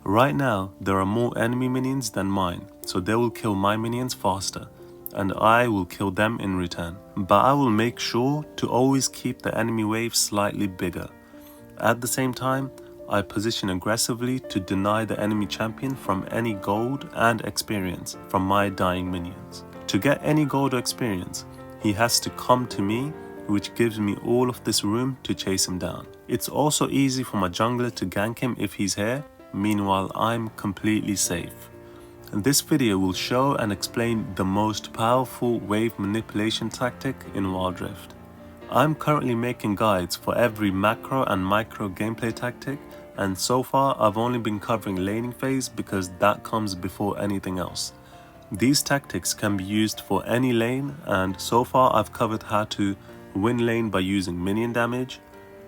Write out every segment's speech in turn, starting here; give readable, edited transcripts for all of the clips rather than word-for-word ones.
Right now, there are more enemy minions than mine, so they will kill my minions faster, and I will kill them in return. But I will make sure to always keep the enemy wave slightly bigger. At the same time, I position aggressively to deny the enemy champion from any gold and experience from my dying minions. To get any gold or experience, he has to come to me, which gives me all of this room to chase him down. It's also easy for my jungler to gank him if he's here, meanwhile I'm completely safe. And this video will show and explain the most powerful wave manipulation tactic in Wild Rift. I'm currently making guides for every macro and micro gameplay tactic, and so far I've only been covering laning phase because that comes before anything else. These tactics can be used for any lane, and so far I've covered how to win lane by using minion damage,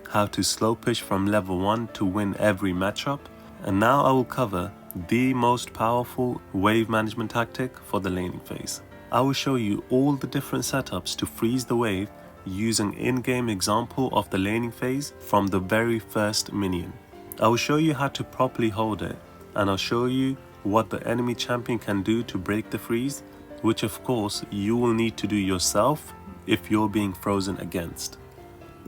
how to slow push from level 1 to win every matchup, and now I will cover the most powerful wave management tactic for the laning phase. I will show you all the different setups to freeze the wave using in-game example of the laning phase from the very first minion. I will show you how to properly hold it, and I'll show you what the enemy champion can do to break the freeze, which of course you will need to do yourself if you're being frozen against.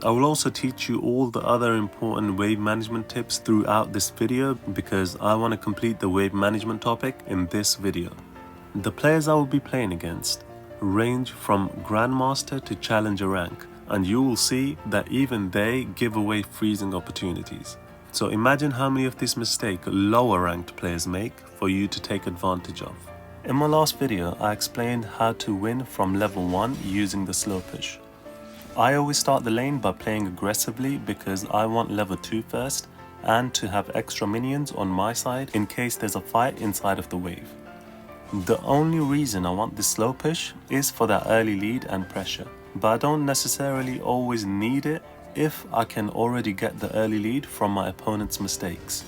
I will also teach you all the other important wave management tips throughout this video because I want to complete the wave management topic in this video. The players I will be playing against range from Grandmaster to Challenger rank, and you will see that even they give away freezing opportunities. So imagine how many of this mistake lower ranked players make for you to take advantage of. In my last video I explained how to win from level 1 using the slow push. I always start the lane by playing aggressively because I want level 2 first and to have extra minions on my side in case there's a fight inside of the wave. The only reason I want this slow push is for that early lead and pressure, but I don't necessarily always need it if I can already get the early lead from my opponent's mistakes.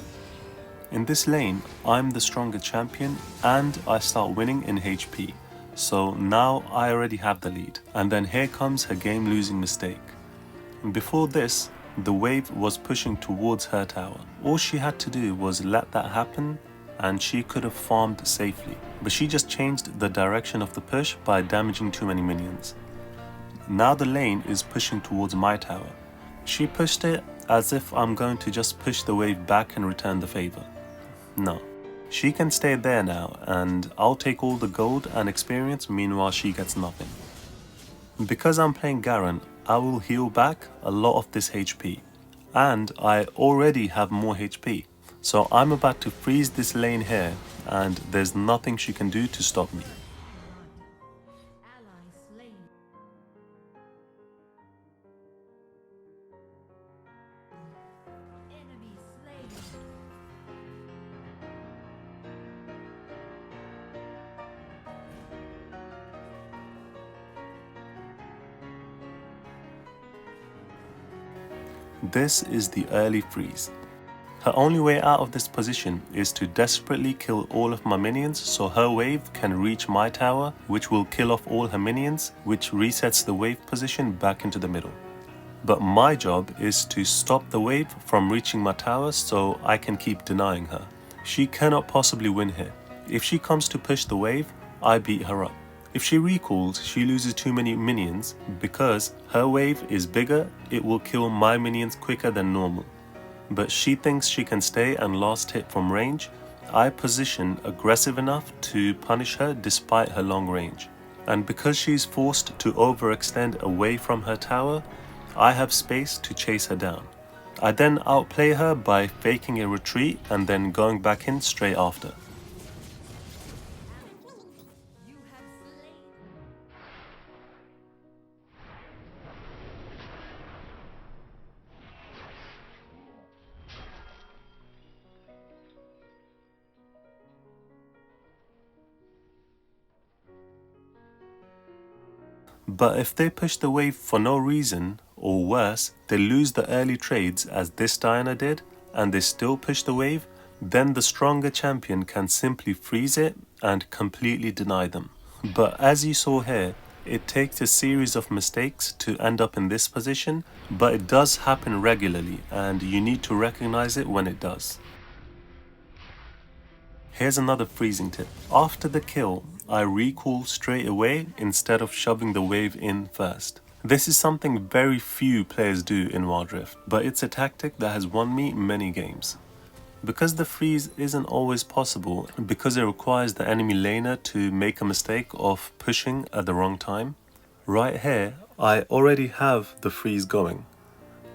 In this lane, I'm the stronger champion and I start winning in HP. So now I already have the lead, and then here comes her game losing mistake. Before this, the wave was pushing towards her tower. All she had to do was let that happen and she could have farmed safely, but she just changed the direction of the push by damaging too many minions. Now the lane is pushing towards my tower. She pushed it as if I'm going to just push the wave back and return the favor. No. She can stay there now and I'll take all the gold and experience, meanwhile she gets nothing. Because I'm playing Garen, I will heal back a lot of this HP, and I already have more HP, so I'm about to freeze this lane here and there's nothing she can do to stop me. This is the early freeze. Her only way out of this position is to desperately kill all of my minions so her wave can reach my tower, which will kill off all her minions, which resets the wave position back into the middle. But my job is to stop the wave from reaching my tower so I can keep denying her. She cannot possibly win here. If she comes to push the wave, I beat her up. If she recalls, she loses too many minions because her wave is bigger, it will kill my minions quicker than normal. But she thinks she can stay and last hit from range. I position aggressive enough to punish her despite her long range. And because she's forced to overextend away from her tower, I have space to chase her down. I then outplay her by faking a retreat and then going back in straight after. But if they push the wave for no reason, or worse, they lose the early trades as this Diana did, and they still push the wave, then the stronger champion can simply freeze it and completely deny them. But as you saw here, it takes a series of mistakes to end up in this position, but it does happen regularly and you need to recognize it when it does. Here's another freezing tip. After the kill, I recall straight away instead of shoving the wave in first. This is something very few players do in Wild Rift, but it's a tactic that has won me many games. Because the freeze isn't always possible, because it requires the enemy laner to make a mistake of pushing at the wrong time, right here I already have the freeze going.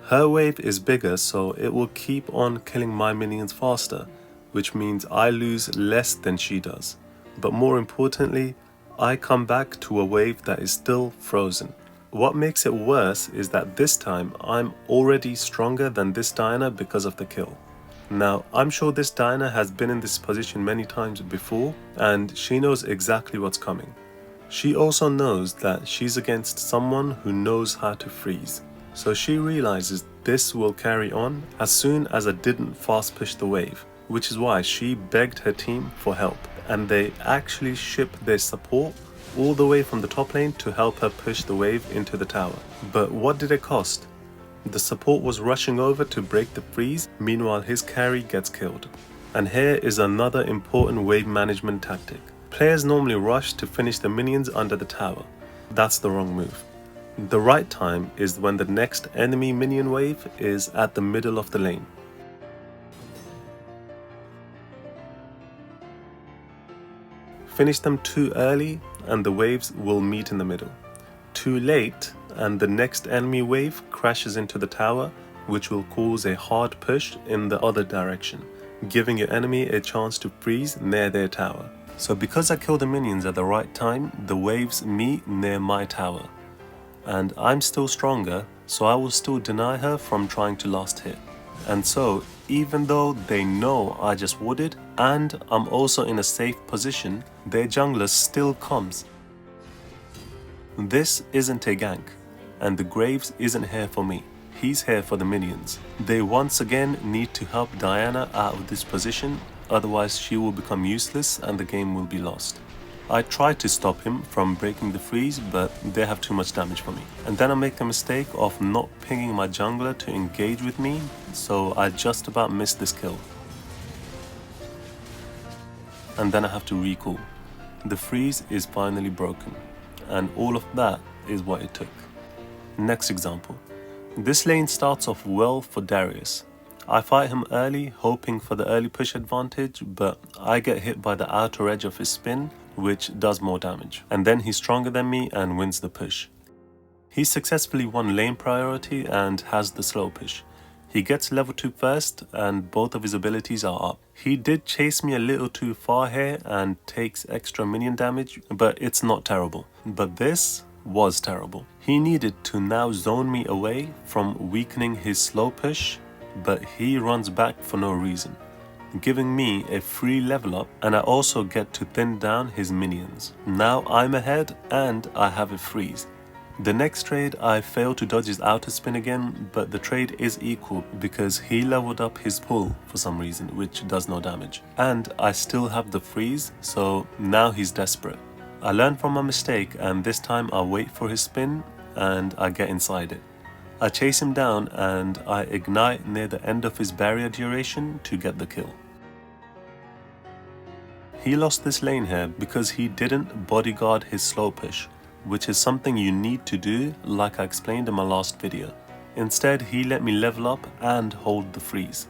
Her wave is bigger, so it will keep on killing my minions faster, which means I lose less than she does. But more importantly, I come back to a wave that is still frozen. What makes it worse is that this time I'm already stronger than this Diana because of the kill. Now, I'm sure this Diana has been in this position many times before, and she knows exactly what's coming. She also knows that she's against someone who knows how to freeze. So she realizes this will carry on as soon as I didn't fast push the wave, which is why she begged her team for help, and they actually shipped their support all the way from the top lane to help her push the wave into the tower. But what did it cost? The support was rushing over to break the freeze, meanwhile his carry gets killed. And here is another important wave management tactic. Players normally rush to finish the minions under the tower. That's the wrong move. The right time is when the next enemy minion wave is at the middle of the lane. Finish them too early and the waves will meet in the middle. Too late and the next enemy wave crashes into the tower, which will cause a hard push in the other direction, giving your enemy a chance to freeze near their tower. So because I kill the minions at the right time, the waves meet near my tower. And I'm still stronger, so I will still deny her from trying to last hit. And so, even though they know I just warded, and I'm also in a safe position, their jungler still comes. This isn't a gank, and the Graves isn't here for me. He's here for the minions. They once again need to help Diana out of this position, otherwise she will become useless and the game will be lost. I tried to stop him from breaking the freeze, but they have too much damage for me. And then I make the mistake of not pinging my jungler to engage with me, so I just about missed this kill. And then I have to recall. The freeze is finally broken, and all of that is what it took. Next example. This lane starts off well for Darius. I fight him early, hoping for the early push advantage, but I get hit by the outer edge of his spin, which does more damage. And then he's stronger than me and wins the push. He successfully won lane priority and has the slow push. He gets level 2 first and both of his abilities are up. He did chase me a little too far here and takes extra minion damage, but it's not terrible. But this was terrible. He needed to now zone me away from weakening his slow push, but he runs back for no reason, giving me a free level up, and I also get to thin down his minions. Now I'm ahead and I have a freeze. The next trade I failed to dodge his outer spin again, but the trade is equal because he leveled up his pull for some reason, which does no damage. And I still have the freeze, so now he's desperate. I learn from my mistake and this time I wait for his spin and I get inside it. I chase him down and I ignite near the end of his barrier duration to get the kill. He lost this lane here because he didn't bodyguard his slow push, which is something you need to do like I explained in my last video. Instead, he let me level up and hold the freeze.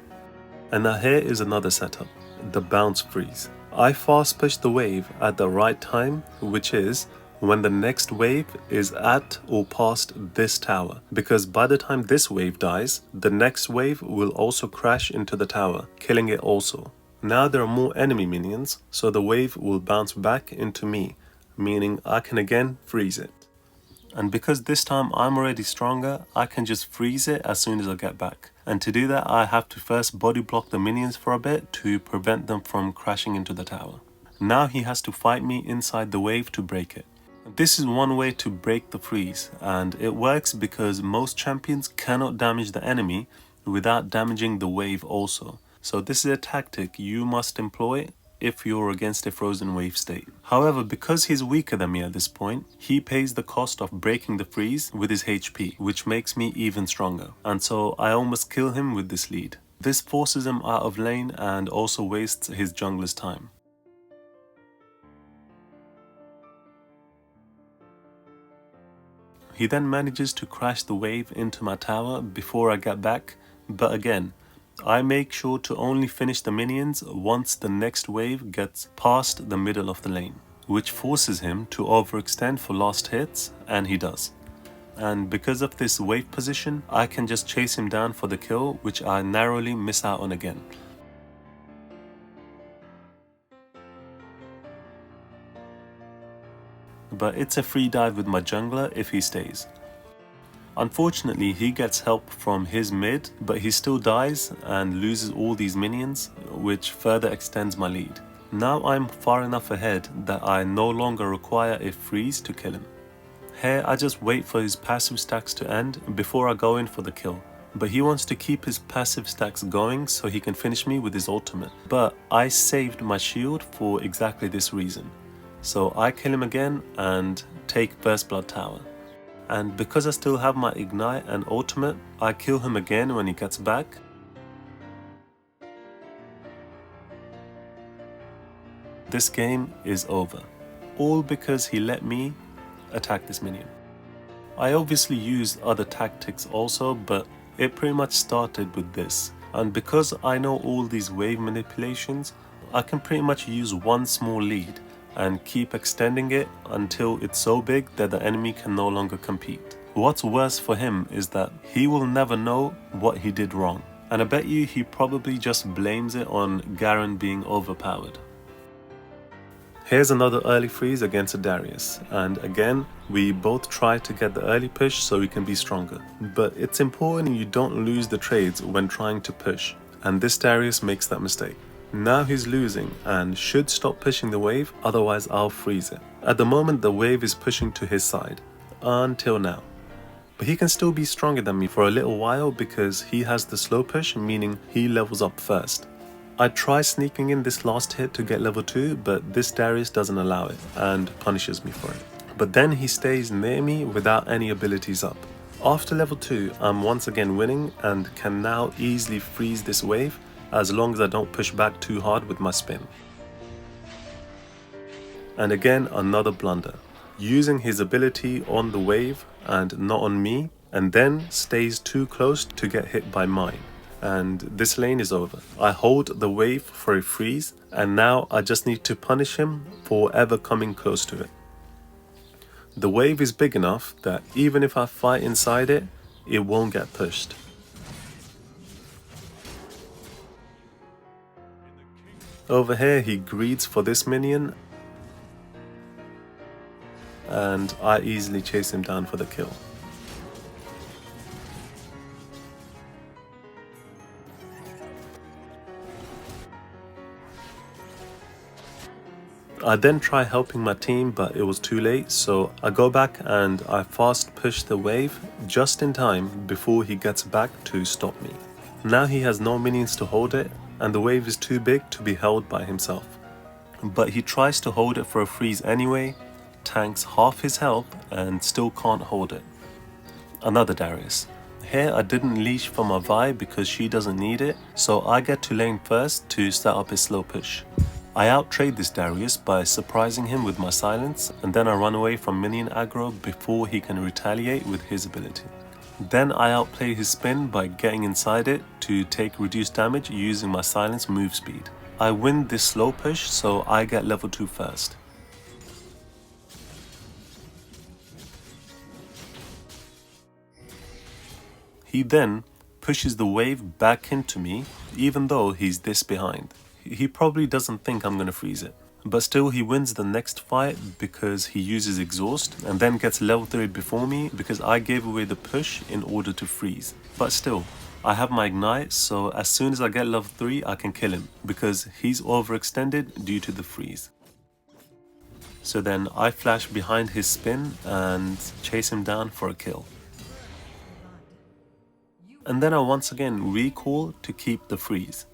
And now here is another setup, the bounce freeze. I fast push the wave at the right time, which is when the next wave is at or past this tower, because by the time this wave dies, the next wave will also crash into the tower, killing it also. Now there are more enemy minions, so the wave will bounce back into me, meaning I can again freeze it. And because this time I'm already stronger, I can just freeze it as soon as I get back. And to do that, I have to first body block the minions for a bit to prevent them from crashing into the tower. Now he has to fight me inside the wave to break it. This is one way to break the freeze, and it works because most champions cannot damage the enemy without damaging the wave also. So this is a tactic you must employ if you're against a frozen wave state. However, because he's weaker than me at this point, he pays the cost of breaking the freeze with his HP, which makes me even stronger. And so I almost kill him with this lead. This forces him out of lane and also wastes his jungler's time. He then manages to crash the wave into my tower before I get back, but again, I make sure to only finish the minions once the next wave gets past the middle of the lane, which forces him to overextend for last hits, and he does. And because of this wave position, I can just chase him down for the kill, which I narrowly miss out on again. But it's a free dive with my jungler if he stays. Unfortunately, he gets help from his mid, but he still dies and loses all these minions, which further extends my lead. Now I'm far enough ahead that I no longer require a freeze to kill him. Here I just wait for his passive stacks to end before I go in for the kill. But he wants to keep his passive stacks going so he can finish me with his ultimate. But I saved my shield for exactly this reason. So I kill him again and take first blood tower. And because I still have my ignite and ultimate, I kill him again when he gets back. This game is over, all because he let me attack this minion. I obviously used other tactics also, but it pretty much started with this. And because I know all these wave manipulations, I can pretty much use one small lead and keep extending it until it's so big that the enemy can no longer compete. What's worse for him is that he will never know what he did wrong. And I bet you he probably just blames it on Garen being overpowered. Here's another early freeze against a Darius, and again, we both try to get the early push so we can be stronger. But it's important you don't lose the trades when trying to push, and this Darius makes that mistake. Now he's losing and should stop pushing the wave, otherwise I'll freeze it. At the moment the wave is pushing to his side, until now. But he can still be stronger than me for a little while because he has the slow push, meaning he levels up first. I try sneaking in this last hit to get level 2, but this Darius doesn't allow it and punishes me for it. But then he stays near me without any abilities up. After level 2, I'm once again winning and can now easily freeze this wave as long as I don't push back too hard with my spin. And again, another blunder. Using his ability on the wave and not on me, and then stays too close to get hit by mine. And this lane is over. I hold the wave for a freeze, and now I just need to punish him for ever coming close to it. The wave is big enough that even if I fight inside it, it won't get pushed. Over here he greeds for this minion, and I easily chase him down for the kill. I then try helping my team, but it was too late, so I go back and I fast push the wave just in time before he gets back to stop me. Now he has no minions to hold it, and the wave is too big to be held by himself. But he tries to hold it for a freeze anyway, tanks half his health and still can't hold it. Another Darius. Here I didn't leash for my Vi because she doesn't need it, so I get to lane first to set up his slow push. I outtrade this Darius by surprising him with my silence, and then I run away from minion aggro before he can retaliate with his ability. Then I outplay his spin by getting inside it to take reduced damage using my silence move speed. I win this slow push, so I get level 2 first. He then pushes the wave back into me, even though he's this behind. He probably doesn't think I'm gonna freeze it. But still he wins the next fight because he uses exhaust and then gets level 3 before me because I gave away the push in order to freeze. But still, I have my ignite, so as soon as I get level 3 I can kill him because he's overextended due to the freeze. So then I flash behind his spin and chase him down for a kill. And then I once again recall to keep the freeze.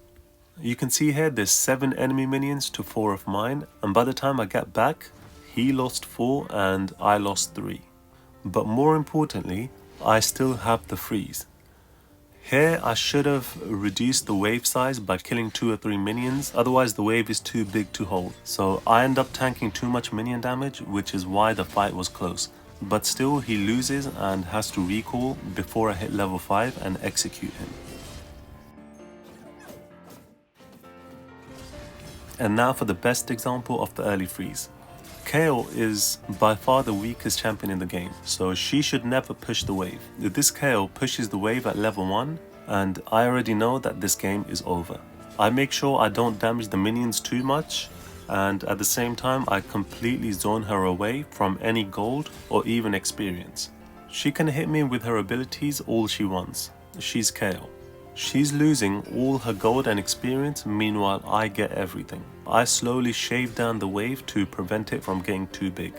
You can see here there's 7 enemy minions to 4 of mine, and by the time I get back, he lost 4 and I lost 3. But more importantly, I still have the freeze. Here I should have reduced the wave size by killing 2 or 3 minions, otherwise the wave is too big to hold. So I end up tanking too much minion damage, which is why the fight was close. but still he loses and has to recall before I hit level 5 and execute him. And now for the best example of the early freeze. Kayle is by far the weakest champion in the game, so she should never push the wave. This Kayle pushes the wave at level 1, and I already know that this game is over. I make sure I don't damage the minions too much, and at the same time I completely zone her away from any gold or even experience. She can hit me with her abilities all she wants. She's Kayle. She's losing all her gold and experience, meanwhile I get everything. I slowly shave down the wave to prevent it from getting too big.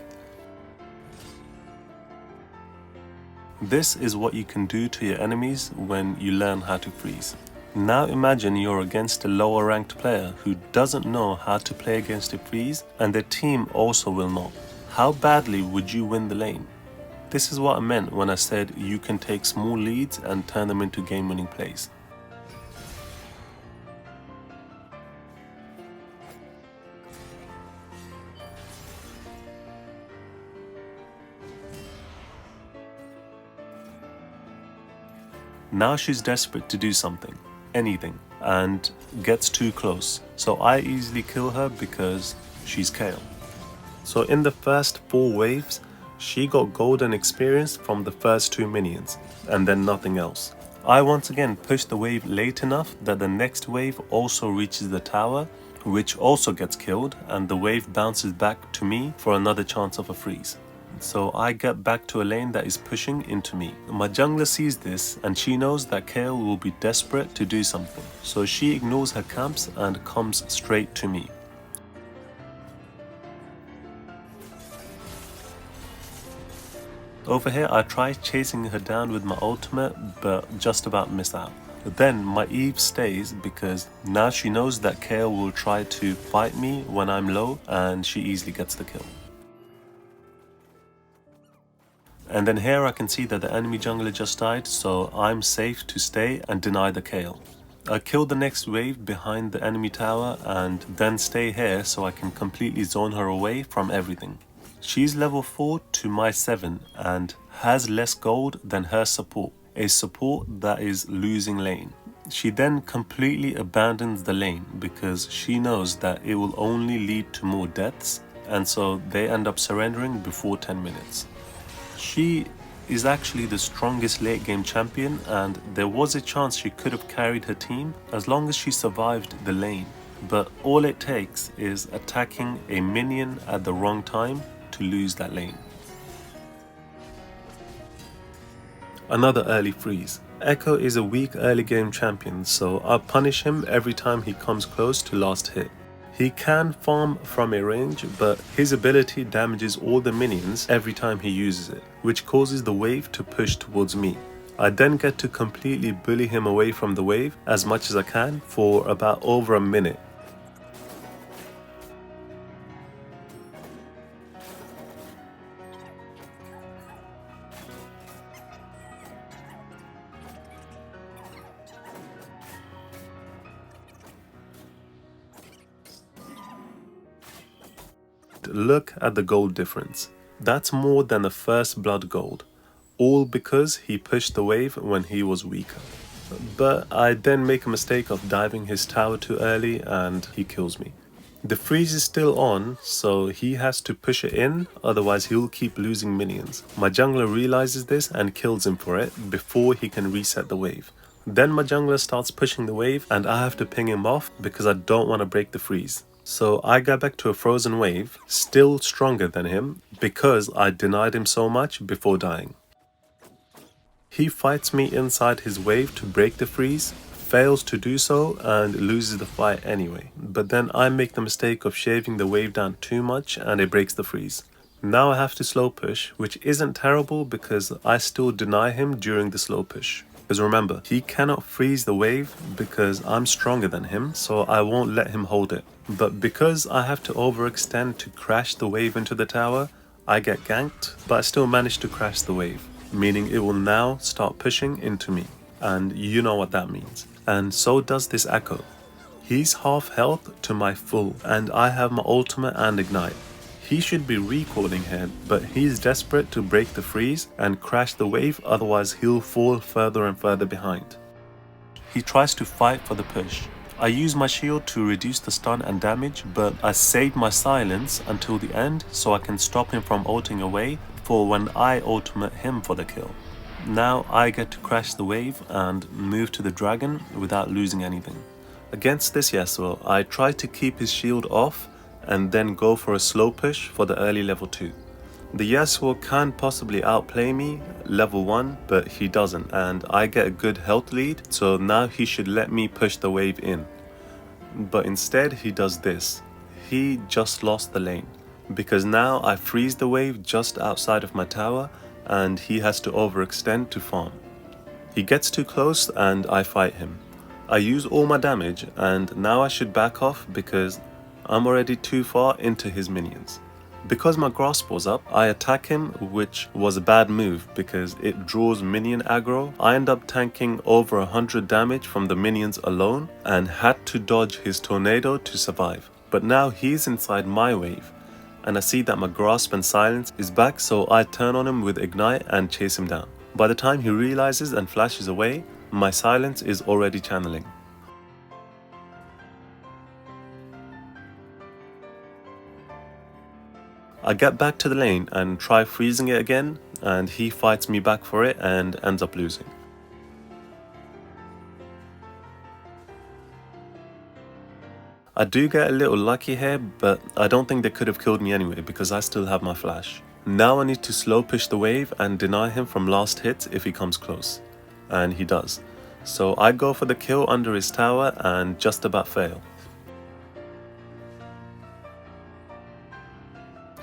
This is what you can do to your enemies when you learn how to freeze. Now imagine you're against a lower ranked player who doesn't know how to play against a freeze, and their team also will not. How badly would you win the lane? This is what I meant when I said you can take small leads and turn them into game-winning plays. Now she's desperate to do something, anything, and gets too close. So I easily kill her because she's Kayle. So in the first 4 waves, she got golden experience from the first 2 minions, and then nothing else. I once again pushed the wave late enough that the next wave also reaches the tower, which also gets killed, and the wave bounces back to me for another chance of a freeze. So I get back to a lane that is pushing into me. My jungler sees this and she knows that Kayle will be desperate to do something. So she ignores her camps and comes straight to me. Over here I try chasing her down with my ultimate, but just about miss out. But then my Eve stays because now she knows that Kayle will try to fight me when I'm low, and she easily gets the kill. And then here I can see that the enemy jungler just died, so I'm safe to stay and deny the Kayle. I kill the next wave behind the enemy tower and then stay here so I can completely zone her away from everything. She's level 4 to my 7 and has less gold than her support, a support that is losing lane. She then completely abandons the lane because she knows that it will only lead to more deaths, and so they end up surrendering before 10 minutes. She is actually the strongest late game champion, and there was a chance she could have carried her team as long as she survived the lane. But all it takes is attacking a minion at the wrong time to lose that lane. Another early freeze. Echo is a weak early game champion, so I punish him every time he comes close to last hit. He can farm from a range, but his ability damages all the minions every time he uses it, which causes the wave to push towards me. I then get to completely bully him away from the wave as much as I can for about over a minute. Look at the gold difference. That's more than the first blood gold, all because he pushed the wave when he was weaker. But I then make a mistake of diving his tower too early and he kills me. The freeze is still on, so he has to push it in, otherwise he'll keep losing minions. My jungler realizes this and kills him for it before he can reset the wave. Then my jungler starts pushing the wave and I have to ping him off because I don't want to break the freeze. So I got back to a frozen wave, still stronger than him, because I denied him so much before dying. He fights me inside his wave to break the freeze, fails to do so and loses the fight anyway. But then I make the mistake of shaving the wave down too much and it breaks the freeze. Now I have to slow push, which isn't terrible because I still deny him during the slow push. Because remember, he cannot freeze the wave because I'm stronger than him, so I won't let him hold it. But because I have to overextend to crash the wave into the tower, I get ganked, but I still manage to crash the wave, meaning it will now start pushing into me. And you know what that means. And so does this Echo. He's half health to my full, and I have my ultimate and ignite. He should be recalling here, but he's desperate to break the freeze and crash the wave, otherwise he'll fall further and further behind. He tries to fight for the push. I use my shield to reduce the stun and damage, but I saved my silence until the end so I can stop him from ulting away for when I ultimate him for the kill. Now I get to crash the wave and move to the dragon without losing anything. Against this Yasuo, I try to keep his shield off and then go for a slow push for the early level 2. The Yasuo can possibly outplay me level 1, but he doesn't, and I get a good health lead, so now he should let me push the wave in. But instead he does this. He just lost the lane, because now I freeze the wave just outside of my tower and he has to overextend to farm. He gets too close and I fight him. I use all my damage and now I should back off because I'm already too far into his minions. Because my grasp was up, I attack him, which was a bad move because it draws minion aggro. I end up tanking over 100 damage from the minions alone and had to dodge his tornado to survive. But now he's inside my wave and I see that my grasp and silence is back, so I turn on him with ignite and chase him down. By the time he realizes and flashes away, my silence is already channeling. I get back to the lane and try freezing it again, and he fights me back for it and ends up losing. I do get a little lucky here, but I don't think they could have killed me anyway because I still have my flash. Now I need to slow push the wave and deny him from last hit if he comes close. And he does. So I go for the kill under his tower and just about fail.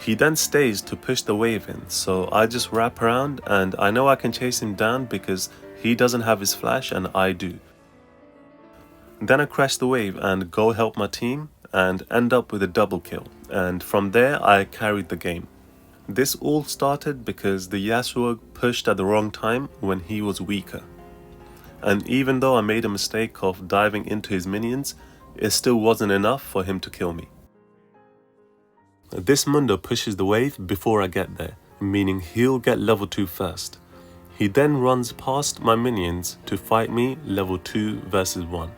He then stays to push the wave in, so I just wrap around and I know I can chase him down because he doesn't have his flash and I do. Then I crash the wave and go help my team and end up with a double kill, and from there I carried the game. This all started because the Yasuo pushed at the wrong time when he was weaker. And even though I made a mistake of diving into his minions, it still wasn't enough for him to kill me. This Mundo pushes the wave before I get there, meaning he'll get level 2 first. He then runs past my minions to fight me level 2 versus 1.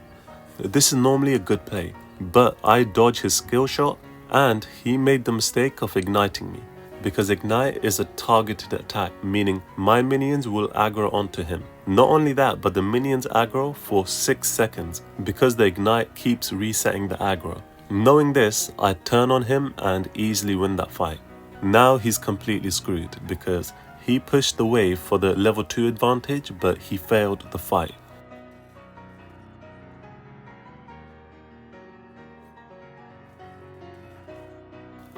This is normally a good play, but I dodge his skill shot and he made the mistake of igniting me, because ignite is a targeted attack, meaning my minions will aggro onto him. Not only that, but the minions aggro for 6 seconds because the ignite keeps resetting the aggro. Knowing this, I turn on him and easily win that fight. Now he's completely screwed because he pushed the wave for the level 2 advantage, but he failed the fight.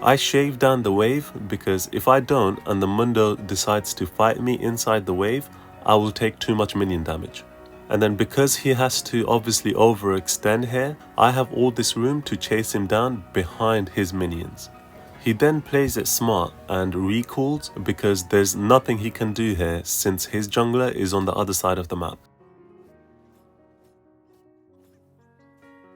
I shave down the wave because if I don't and the Mundo decides to fight me inside the wave, I will take too much minion damage. And then because he has to obviously overextend here, I have all this room to chase him down behind his minions. He then plays it smart and recalls because there's nothing he can do here since his jungler is on the other side of the map.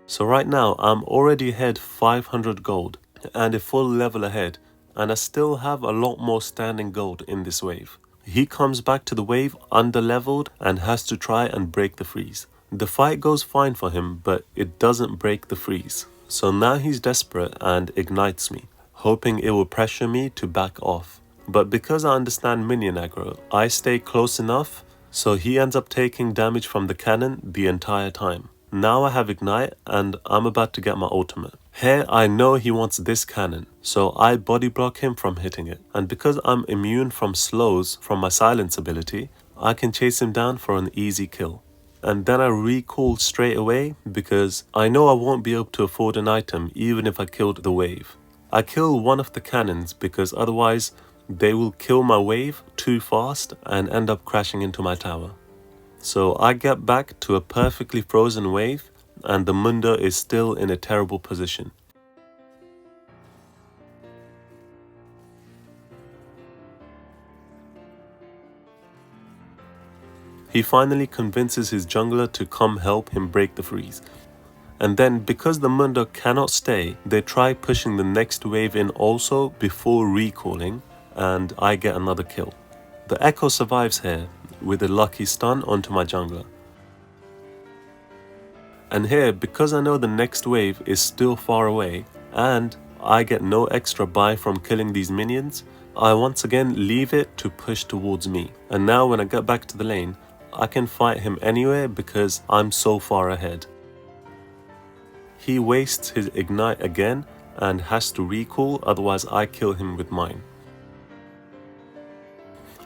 So right now I'm already ahead 500 gold and a full level ahead, and I still have a lot more standing gold in this wave. He comes back to the wave under-leveled and has to try and break the freeze. The fight goes fine for him, but it doesn't break the freeze. So now he's desperate and ignites me, hoping it will pressure me to back off. But because I understand minion aggro, I stay close enough, so he ends up taking damage from the cannon the entire time. Now I have ignite and I'm about to get my ultimate. Here I know he wants this cannon, so I body block him from hitting it. And because I'm immune from slows from my silence ability, I can chase him down for an easy kill. And then I recall straight away because I know I won't be able to afford an item even if I killed the wave. I kill one of the cannons because otherwise they will kill my wave too fast and end up crashing into my tower. So I get back to a perfectly frozen wave and the Mundo is still in a terrible position. He finally convinces his jungler to come help him break the freeze. And then because the Mundo cannot stay, they try pushing the next wave in also before recalling, and I get another kill. The Echo survives here with a lucky stun onto my jungler. And here, because I know the next wave is still far away and I get no extra buy from killing these minions, I once again leave it to push towards me. And now when I get back to the lane, I can fight him anywhere because I'm so far ahead. He wastes his ignite again and has to recall, otherwise I kill him with mine.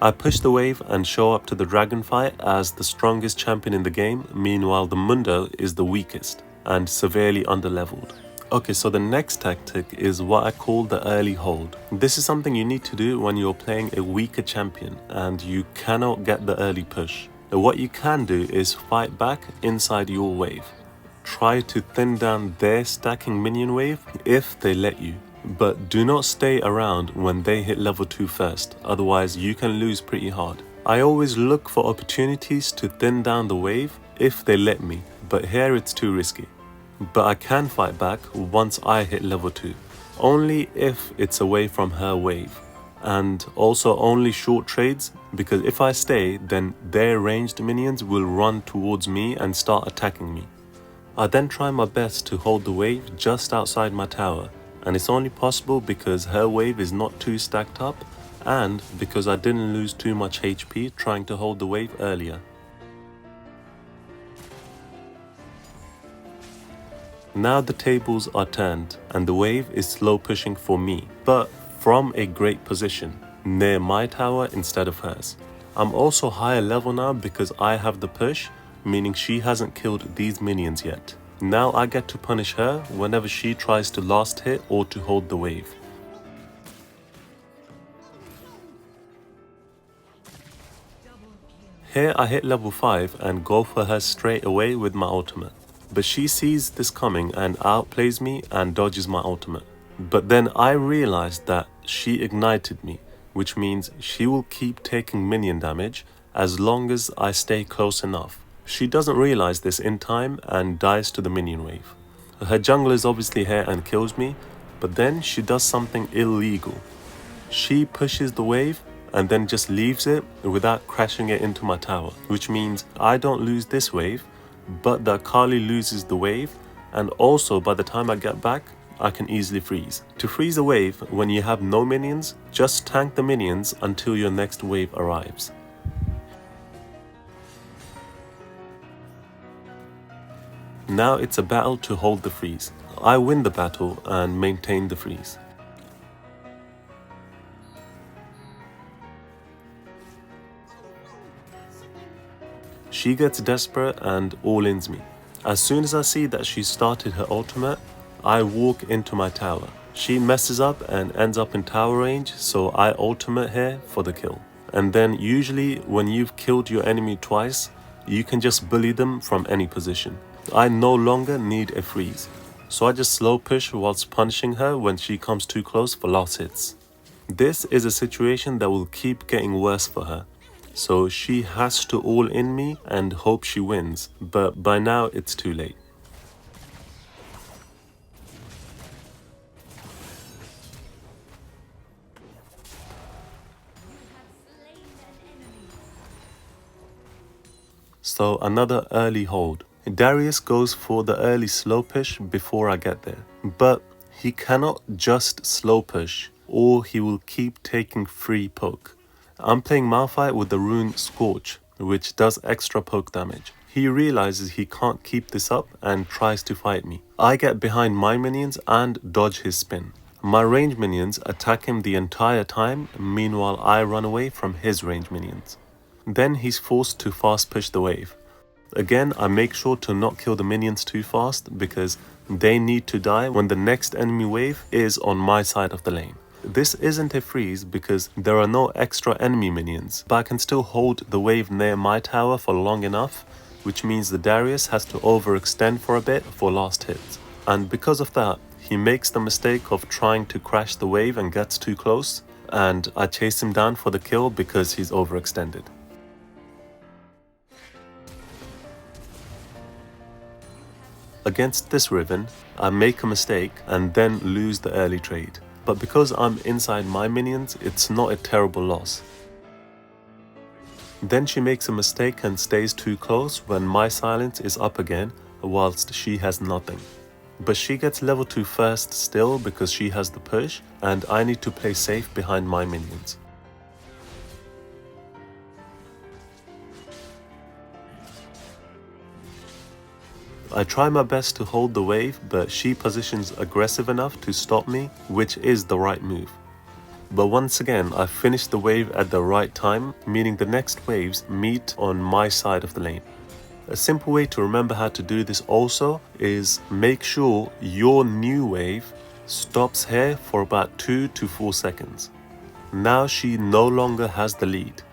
I push the wave and show up to the dragon fight as the strongest champion in the game, meanwhile the Mundo is the weakest and severely underleveled. Okay, so the next tactic is what I call the early hold. This is something you need to do when you're playing a weaker champion and you cannot get the early push. What you can do is fight back inside your wave. Try to thin down their stacking minion wave if they let you. But do not stay around when they hit level 2 first, otherwise you can lose pretty hard. I always look for opportunities to thin down the wave if they let me, but here it's too risky. But I can fight back once I hit level 2, only if it's away from her wave. And also only short trades, because if I stay, then their ranged minions will run towards me and start attacking me. I then try my best to hold the wave just outside my tower, and it's only possible because her wave is not too stacked up and because I didn't lose too much HP trying to hold the wave earlier. Now the tables are turned and the wave is slow pushing for me, but from a great position, near my tower instead of hers. I'm also higher level now because I have the push, meaning she hasn't killed these minions yet. Now I get to punish her whenever she tries to last hit or to hold the wave. Here I hit level 5 and go for her straight away with my ultimate. But she sees this coming and outplays me and dodges my ultimate. But then I realized that she ignited me, which means she will keep taking minion damage as long as I stay close enough. She doesn't realize this in time and dies to the minion wave. Her jungler is obviously here and kills me, but then she does something illegal. She pushes the wave and then just leaves it without crashing it into my tower, which means I don't lose this wave, but the Kayle loses the wave, and also by the time I get back, I can easily freeze. To freeze a wave when you have no minions, just tank the minions until your next wave arrives. Now it's a battle to hold the freeze. I win the battle and maintain the freeze. She gets desperate and all-ins me. As soon as I see that she started her ultimate, I walk into my tower. She messes up and ends up in tower range, so I ultimate here for the kill. And then usually when you've killed your enemy twice, you can just bully them from any position. I no longer need a freeze, so I just slow push whilst punishing her when she comes too close for last hits. This is a situation that will keep getting worse for her, so she has to all in me and hope she wins, but by now it's too late. So another early hold. Darius goes for the early slow push before I get there, but he cannot just slow push or he will keep taking free poke. I'm playing Malphite with the rune Scorch, which does extra poke damage. He realizes he can't keep this up and tries to fight me. I get behind my minions and dodge his spin. My range minions attack him the entire time, meanwhile I run away from his range minions. Then he's forced to fast push the wave. Again, I make sure to not kill the minions too fast because they need to die when the next enemy wave is on my side of the lane. This isn't a freeze because there are no extra enemy minions, but I can still hold the wave near my tower for long enough, which means the Darius has to overextend for a bit for last hits. And because of that, he makes the mistake of trying to crash the wave and gets too close, and I chase him down for the kill because he's overextended. Against this Riven, I make a mistake and then lose the early trade. But because I'm inside my minions, it's not a terrible loss. Then she makes a mistake and stays too close when my silence is up again, whilst she has nothing. But she gets level 2 first still because she has the push, and I need to play safe behind my minions. I try my best to hold the wave, but she positions aggressive enough to stop me, which is the right move. But once again, I finish the wave at the right time, meaning the next waves meet on my side of the lane. A simple way to remember how to do this also is make sure your new wave stops here for about 2 to 4 seconds. Now she no longer has the lead,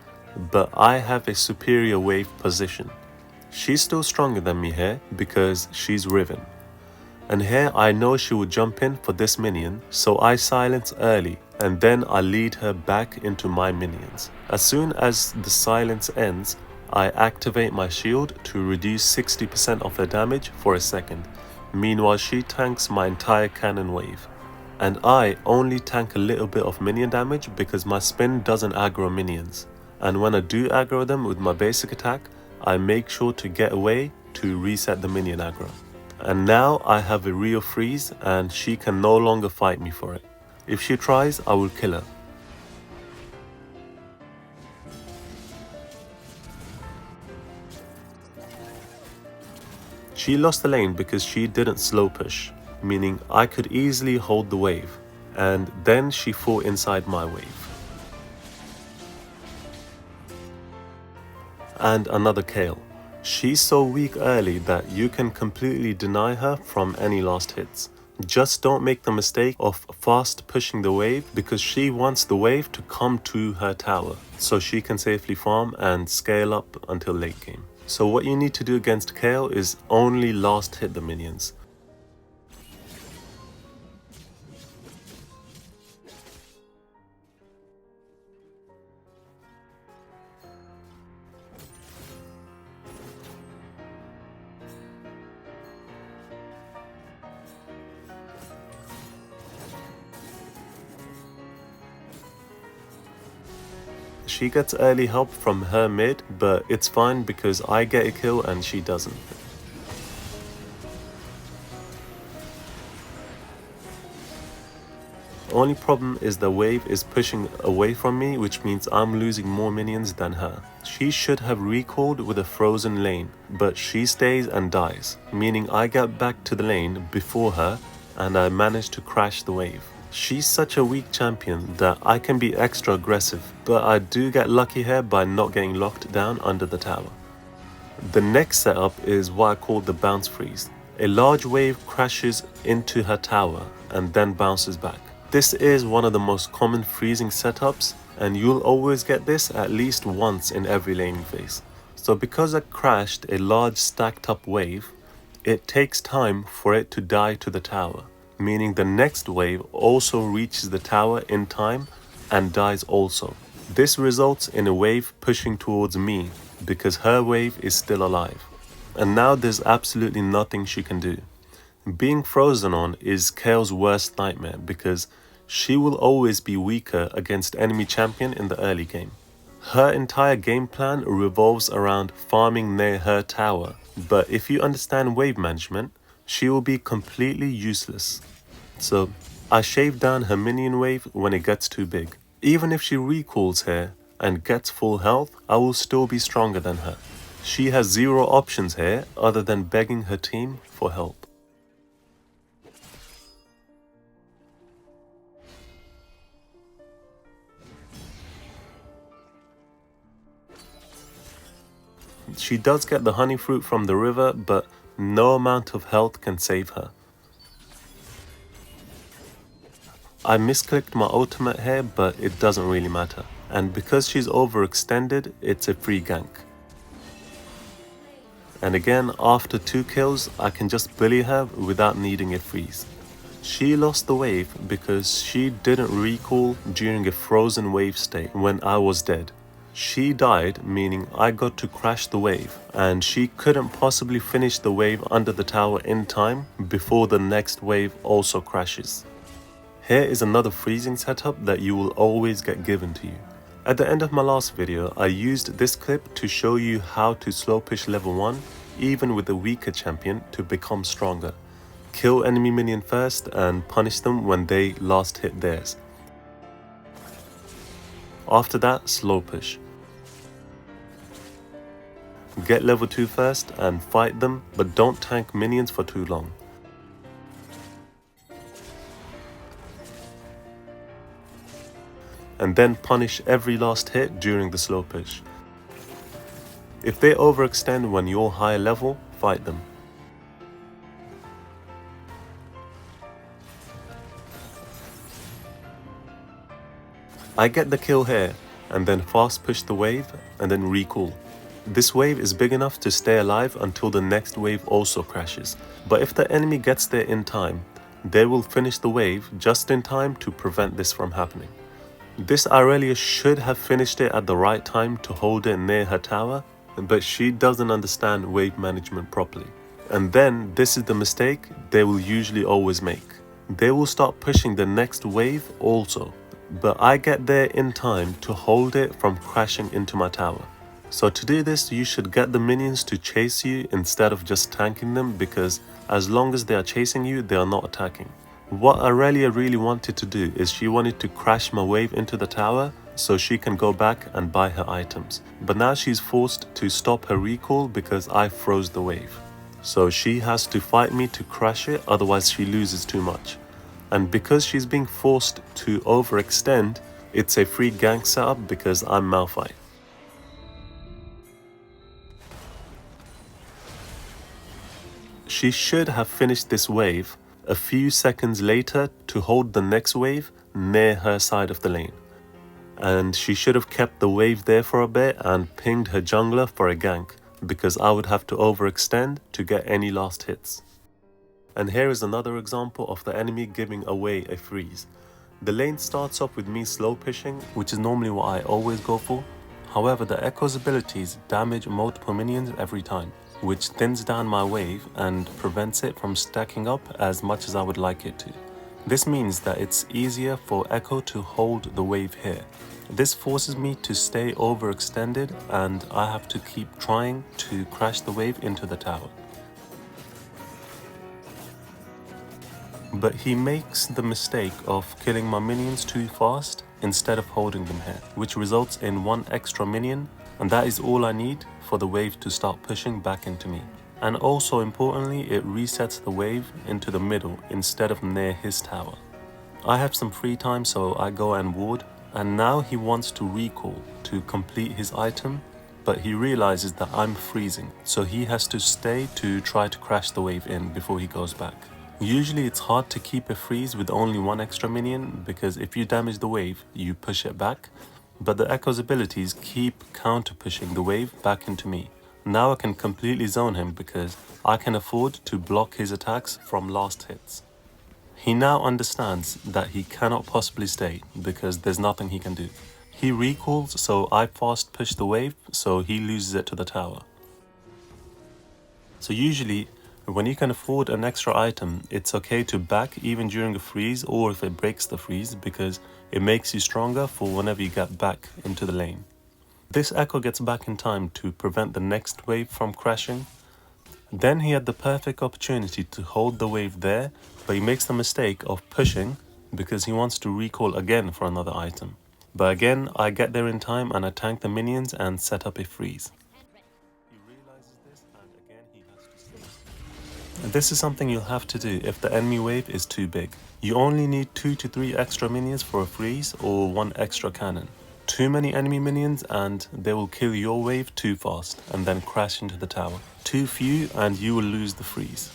but I have a superior wave position. She's still stronger than me here because she's Riven. And here I know she will jump in for this minion, so I silence early and then I lead her back into my minions. As soon as the silence ends, I activate my shield to reduce 60% of her damage for a second. Meanwhile, she tanks my entire cannon wave. And I only tank a little bit of minion damage because my spin doesn't aggro minions. And when I do aggro them with my basic attack, I make sure to get away to reset the minion aggro. And now I have a real freeze and she can no longer fight me for it. If she tries, I will kill her. She lost the lane because she didn't slow push, meaning I could easily hold the wave, and then she fought inside my wave. And another Kayle. She's so weak early that you can completely deny her from any last hits. Just don't make the mistake of fast pushing the wave because she wants the wave to come to her tower so she can safely farm and scale up until late game. So what you need to do against Kayle is only last hit the minions. She gets early help from her mid, but it's fine because I get a kill and she doesn't. Only problem is the wave is pushing away from me, which means I'm losing more minions than her. She should have recalled with a frozen lane, but she stays and dies, meaning I get back to the lane before her and I manage to crash the wave. She's such a weak champion that I can be extra aggressive, but I do get lucky here by not getting locked down under the tower. The next setup is what I call the bounce freeze. A large wave crashes into her tower and then bounces back. This is one of the most common freezing setups, and you'll always get this at least once in every laning phase. So because I crashed a large stacked up wave, it takes time for it to die to the tower, meaning the next wave also reaches the tower in time and dies also. This results in a wave pushing towards me because her wave is still alive. And now there's absolutely nothing she can do. Being frozen on is Kayle's worst nightmare because she will always be weaker against enemy champion in the early game. Her entire game plan revolves around farming near her tower, but if you understand wave management, she will be completely useless. So I shave down her minion wave when it gets too big. Even if she recalls here and gets full health, I will still be stronger than her. She has zero options here other than begging her team for help. She does get the honey fruit from the river, but no amount of health can save her. I misclicked my ultimate here, but it doesn't really matter. And because she's overextended, it's a free gank. And again, after 2 kills, I can just bully her without needing a freeze. She lost the wave because she didn't recall during a frozen wave state when I was dead. She died, meaning I got to crash the wave, and she couldn't possibly finish the wave under the tower in time before the next wave also crashes. Here is another freezing setup that you will always get given to you. At the end of my last video, I used this clip to show you how to slow push level 1 even with a weaker champion to become stronger. Kill enemy minion first and punish them when they last hit theirs. After that, slow push. Get level 2 first and fight them, but don't tank minions for too long. And then punish every last hit during the slow push. If they overextend when you're higher level, fight them. I get the kill here, and then fast push the wave, and then recall. This wave is big enough to stay alive until the next wave also crashes. But if the enemy gets there in time, they will finish the wave just in time to prevent this from happening. This Aurelia should have finished it at the right time to hold it near her tower, but she doesn't understand wave management properly. And then this is the mistake they will usually always make. They will start pushing the next wave also. But I get there in time to hold it from crashing into my tower. So to do this, you should get the minions to chase you instead of just tanking them, because as long as they are chasing you, they are not attacking. What Aurelia really wanted to do is she wanted to crash my wave into the tower so she can go back and buy her items. But now she's forced to stop her recall because I froze the wave. So she has to fight me to crash it, otherwise she loses too much. And because she's being forced to overextend, it's a free gank setup because I'm Malphite. She should have finished this wave a few seconds later to hold the next wave near her side of the lane. And she should have kept the wave there for a bit and pinged her jungler for a gank, because I would have to overextend to get any last hits. And here is another example of the enemy giving away a freeze. The lane starts off with me slow pushing, which is normally what I always go for. However, the Echo's abilities damage multiple minions every time, which thins down my wave and prevents it from stacking up as much as I would like it to. This means that it's easier for Echo to hold the wave here. This forces me to stay overextended, and I have to keep trying to crash the wave into the tower. But he makes the mistake of killing my minions too fast instead of holding them here, which results in one extra minion, and that is all I need for the wave to start pushing back into me. And also importantly, it resets the wave into the middle instead of near his tower. I have some free time, so I go and ward, and now he wants to recall to complete his item, but he realizes that I'm freezing, so he has to stay to try to crash the wave in before he goes back. Usually it's hard to keep a freeze with only one extra minion, because if you damage the wave, you push it back. But the Echo's abilities keep counter pushing the wave back into me. Now I can completely zone him because I can afford to block his attacks from last hits. He now understands that he cannot possibly stay because there's nothing he can do. He recalls, so I fast push the wave so he loses it to the tower. So usually, when you can afford an extra item, it's okay to back even during a freeze or if it breaks the freeze, because it makes you stronger for whenever you get back into the lane. This Echo gets back in time to prevent the next wave from crashing. Then he had the perfect opportunity to hold the wave there, but he makes the mistake of pushing because he wants to recall again for another item. But again, I get there in time and I tank the minions and set up a freeze. This is something you'll have to do if the enemy wave is too big. You only need 2 to 3 extra minions for a freeze or 1 extra cannon. Too many enemy minions and they will kill your wave too fast and then crash into the tower. Too few and you will lose the freeze.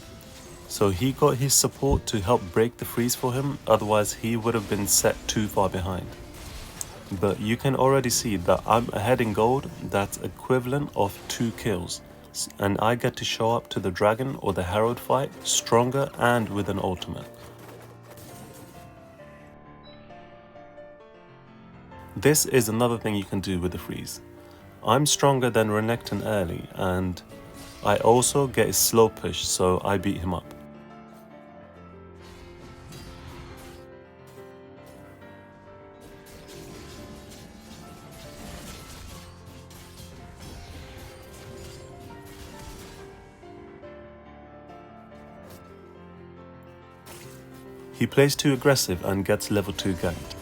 So he got his support to help break the freeze for him, otherwise he would have been set too far behind. But you can already see that I'm ahead in gold. That's equivalent of 2 kills. And I get to show up to the dragon or the herald fight stronger and with an ultimate. This is another thing you can do with the freeze. I'm stronger than Renekton early, and I also get his slow push, so I beat him up. He plays too aggressive and gets level 2 ganked.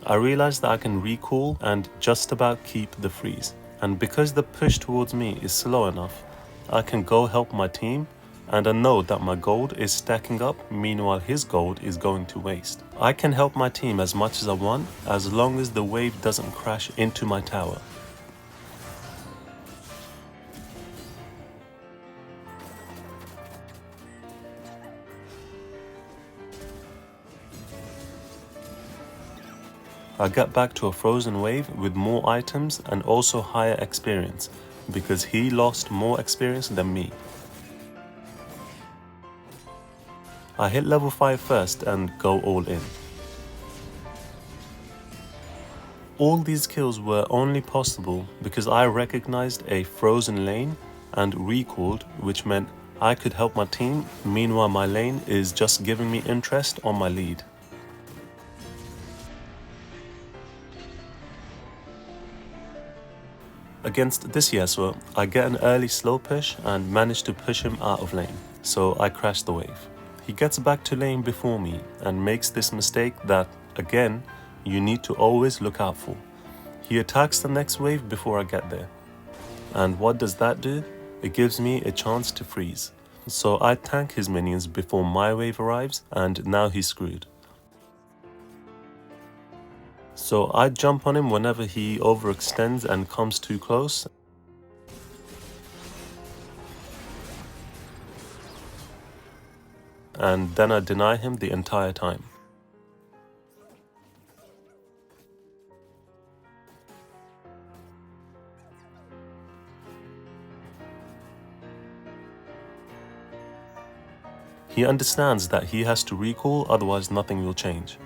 I realize that I can recall and just about keep the freeze, and because the push towards me is slow enough, I can go help my team, and I know that my gold is stacking up, meanwhile his gold is going to waste. I can help my team as much as I want, as long as the wave doesn't crash into my tower. I get back to a frozen wave with more items and also higher experience, because he lost more experience than me. I hit level 5 first and go all in. All these kills were only possible because I recognized a frozen lane and recalled, which meant I could help my team, meanwhile my lane is just giving me interest on my lead. Against this Yasuo, I get an early slow push and manage to push him out of lane, so I crash the wave. He gets back to lane before me and makes this mistake that, again, you need to always look out for. He attacks the next wave before I get there. And what does that do? It gives me a chance to freeze. So I tank his minions before my wave arrives, and now he's screwed. So I jump on him whenever he overextends and comes too close. And then I deny him the entire time. He understands that he has to recall, otherwise nothing will change.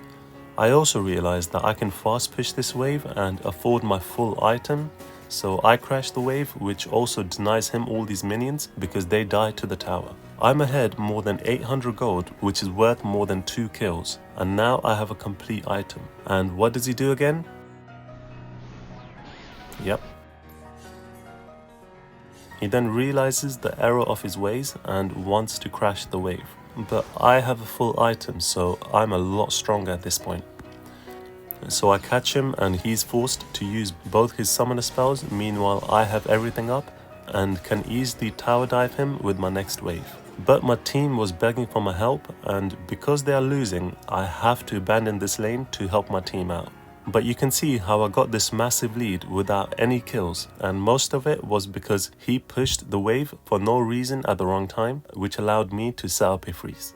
I also realized that I can fast push this wave and afford my full item, so I crash the wave, which also denies him all these minions because they die to the tower. I'm ahead more than 800 gold, which is worth more than 2 kills, and now I have a complete item. And what does he do again? Yep. He then realizes the error of his ways and wants to crash the wave. But I have a full item, so I'm a lot stronger at this point. So I catch him and he's forced to use both his summoner spells, meanwhile I have everything up and can easily tower dive him with my next wave. But my team was begging for my help, and because they are losing, I have to abandon this lane to help my team out. But you can see how I got this massive lead without any kills, and most of it was because he pushed the wave for no reason at the wrong time, which allowed me to set up a freeze.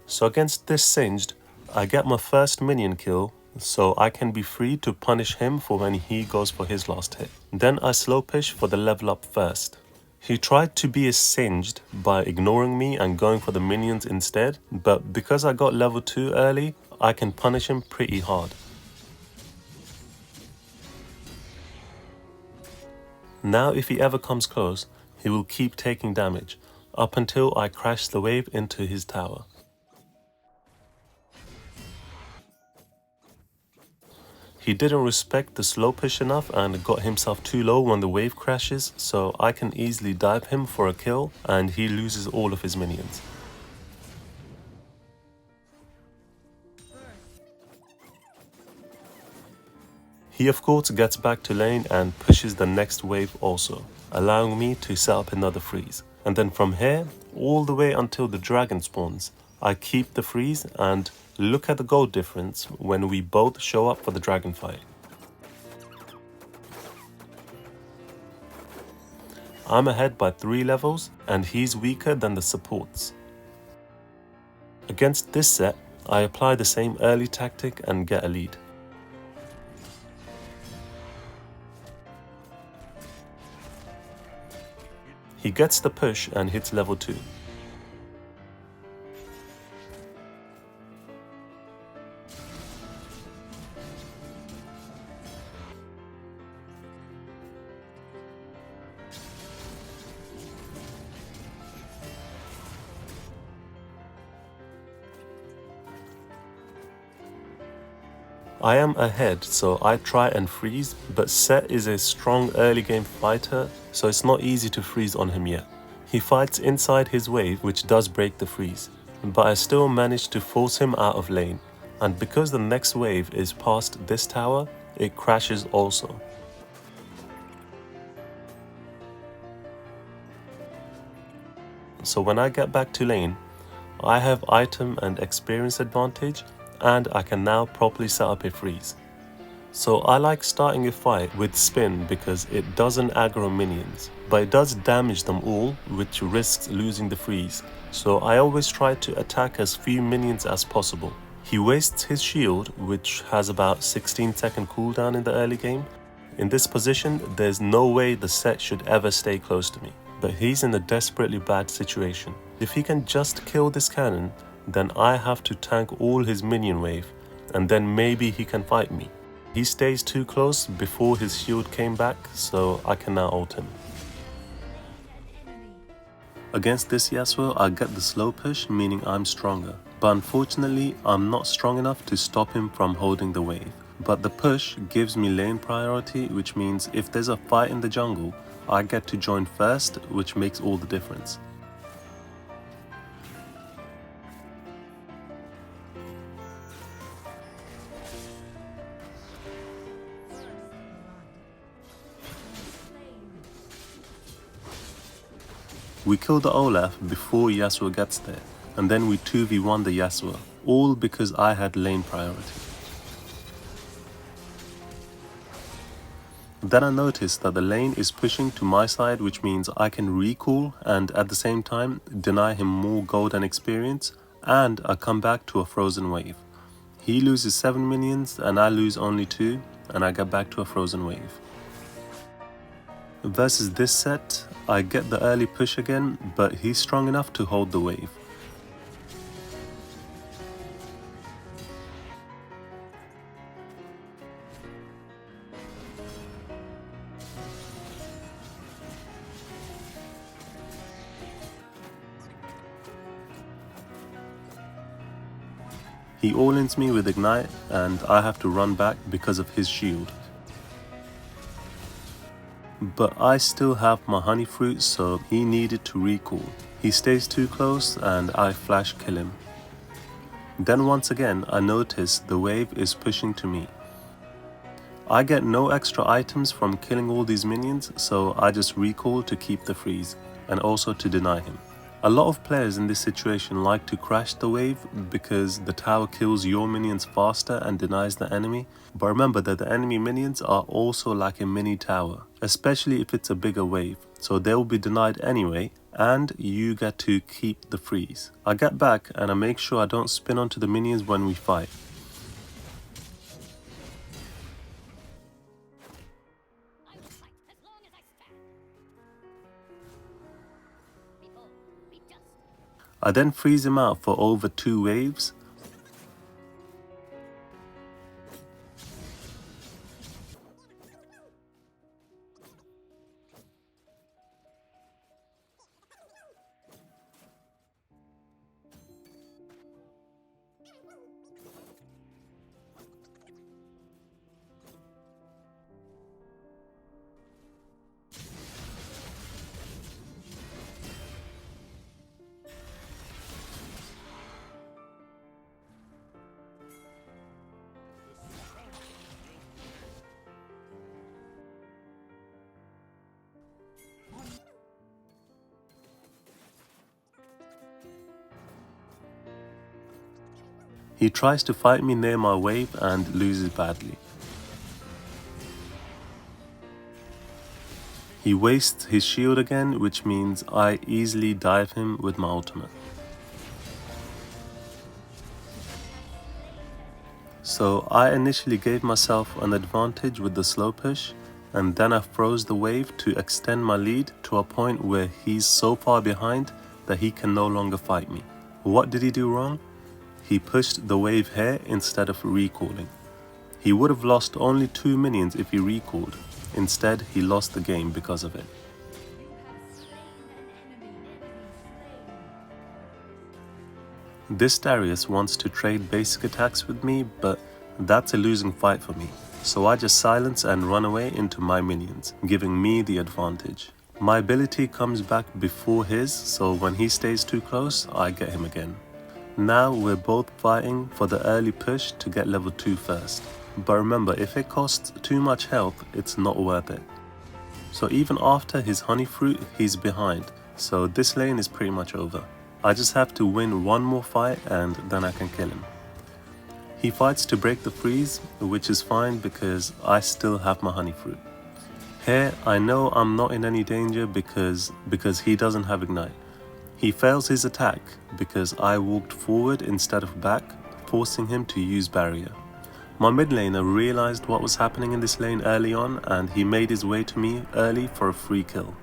So against this Singed, I get my first minion kill, so I can be free to punish him for when he goes for his last hit. Then I slow push for the level up first. He tried to be a Singed by ignoring me and going for the minions instead, but because I got level 2 early, I can punish him pretty hard. Now if he ever comes close, he will keep taking damage, up until I crash the wave into his tower. He didn't respect the slow push enough and got himself too low when the wave crashes, so I can easily dive him for a kill and he loses all of his minions. He of course gets back to lane and pushes the next wave also, allowing me to set up another freeze. And then from here, all the way until the dragon spawns, I keep the freeze and look at the gold difference when we both show up for the dragon fight. I'm ahead by 3 levels and he's weaker than the supports. Against this Sett, I apply the same early tactic and get a lead. He gets the push and hits level 2. I am ahead, so I try and freeze, but Sett is a strong early game fighter, so it's not easy to freeze on him yet. He fights inside his wave, which does break the freeze, but I still manage to force him out of lane, and because the next wave is past this tower, it crashes also. So when I get back to lane, I have item and experience advantage, and I can now properly set up a freeze. So I like starting a fight with spin because it doesn't aggro minions, but it does damage them all, which risks losing the freeze. So I always try to attack as few minions as possible. He wastes his shield, which has about 16-second cooldown in the early game. In this position, there's no way the Sett should ever stay close to me, but he's in a desperately bad situation. If he can just kill this cannon, then I have to tank all his minion wave, and then maybe he can fight me. He stays too close before his shield came back, so I can now ult him. Against this Yasuo, I get the slow push, meaning I'm stronger. But unfortunately, I'm not strong enough to stop him from holding the wave. But the push gives me lane priority, which means if there's a fight in the jungle, I get to join first, which makes all the difference. We kill the Olaf before Yasuo gets there, and then we 2v1 the Yasuo, all because I had lane priority. Then I noticed that the lane is pushing to my side, which means I can recall and at the same time deny him more gold and experience, and I come back to a frozen wave. He loses 7 minions and I lose only 2, and I get back to a frozen wave. Versus this Sett, I get the early push again, but he's strong enough to hold the wave. He all-ins me with Ignite, and I have to run back because of his shield. But I still have my honey fruit, so he needed to recall. He stays too close and I flash kill him. Then once again I notice the wave is pushing to me. I get no extra items from killing all these minions, so I just recall to keep the freeze and also to deny him. A lot of players in this situation like to crash the wave because the tower kills your minions faster and denies the enemy. But remember that the enemy minions are also like a mini tower, especially if it's a bigger wave. So they will be denied anyway, and you get to keep the freeze. I get back and I make sure I don't spin onto the minions when we fight. I then freeze him out for over 2 waves. He tries to fight me near my wave and loses badly. He wastes his shield again, which means I easily dive him with my ultimate. So I initially gave myself an advantage with the slow push, and then I froze the wave to extend my lead to a point where he's so far behind that he can no longer fight me. What did he do wrong? He pushed the wave here instead of recalling. He would have lost only 2 minions if he recalled. Instead, he lost the game because of it. This Darius wants to trade basic attacks with me, but That's a losing fight for me. So I just silence and run away into my minions, giving me the advantage. My ability comes back before his, so when he stays too close, I get him again. Now we're both fighting for the early push to get level 2 first. But remember, if it costs too much health, it's not worth it. So even after his honey fruit, he's behind. So this lane is pretty much over. I just have to win one more fight and then I can kill him. He fights to break the freeze, which is fine because I still have my honey fruit. Here, I know I'm not in any danger because he doesn't have ignite. He fails his attack because I walked forward instead of back, forcing him to use barrier. My mid laner realized what was happening in this lane early on and he made his way to me early for a free kill.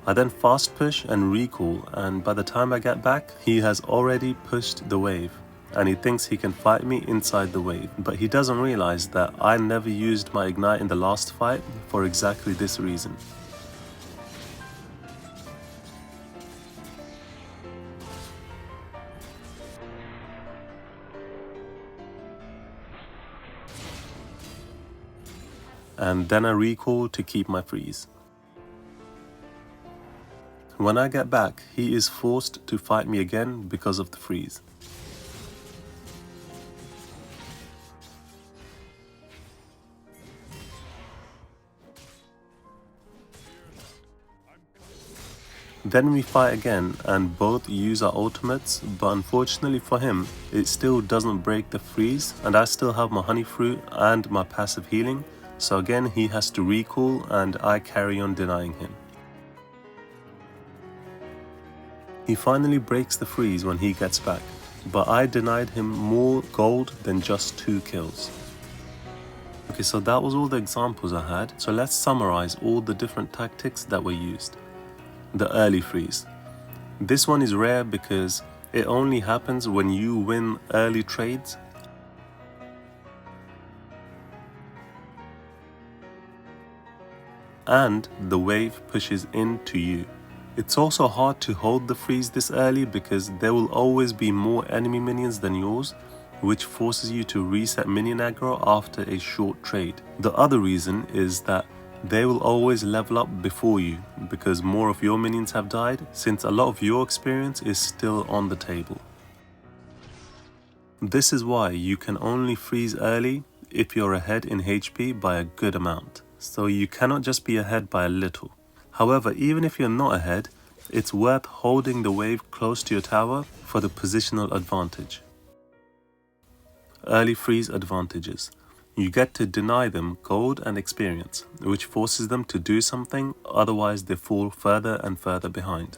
I then fast push and recall, and by the time I get back, he has already pushed the wave. And he thinks he can fight me inside the wave, but he doesn't realize that I never used my ignite in the last fight for exactly this reason. And then I recall to keep my freeze. When I get back, he is forced to fight me again because of the freeze. Then we fight again and both use our ultimates, but unfortunately for him, it still doesn't break the freeze and I still have my honey fruit and my passive healing, so again he has to recall and I carry on denying him. He finally breaks the freeze when he gets back, but I denied him more gold than just 2 kills. Okay, so that was all the examples I had, so let's summarize all the different tactics that were used. The early freeze. This one is rare because it only happens when you win early trades. And the wave pushes into you. It's also hard to hold the freeze this early because there will always be more enemy minions than yours, which forces you to reset minion aggro after a short trade. The other reason is that they will always level up before you because more of your minions have died, since a lot of your experience is still on the table. This is why you can only freeze early if you're ahead in HP by a good amount, so you cannot just be ahead by a little. However, even if you're not ahead, it's worth holding the wave close to your tower for the positional advantage. Early freeze advantages. You get to deny them gold and experience, which forces them to do something, otherwise they fall further and further behind.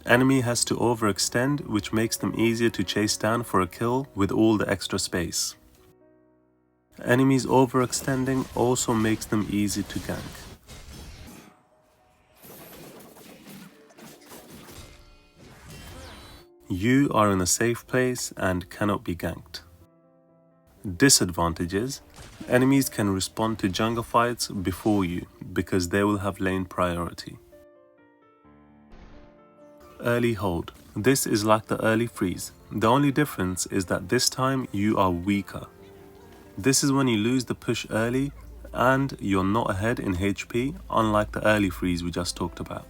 Enemy has to overextend, which makes them easier to chase down for a kill with all the extra space. Enemies overextending also makes them easy to gank. You are in a safe place and cannot be ganked. Disadvantages. Enemies can respond to jungle fights before you because they will have lane priority. Early hold. This is like the early freeze. The only difference is that this time you are weaker. This is when you lose the push early and you're not ahead in HP, unlike the early freeze we just talked about.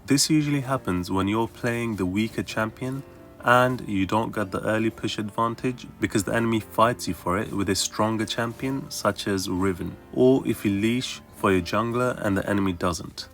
This usually happens when you're playing the weaker champion and you don't get the early push advantage because the enemy fights you for it with a stronger champion such as Riven, or if you leash for your jungler and the enemy doesn't.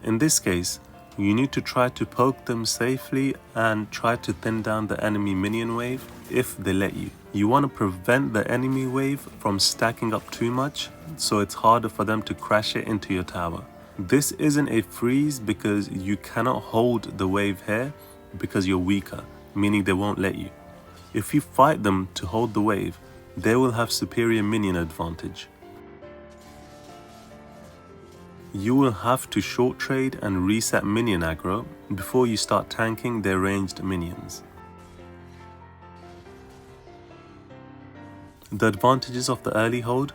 In this case, you need to try to poke them safely and try to thin down the enemy minion wave if they let you. You want to prevent the enemy wave from stacking up too much, so it's harder for them to crash it into your tower. This isn't a freeze because you cannot hold the wave here because you're weaker, meaning they won't let you. If you fight them to hold the wave, they will have superior minion advantage. You will have to short trade and reset minion aggro before you start tanking their ranged minions. The advantages of the early hold: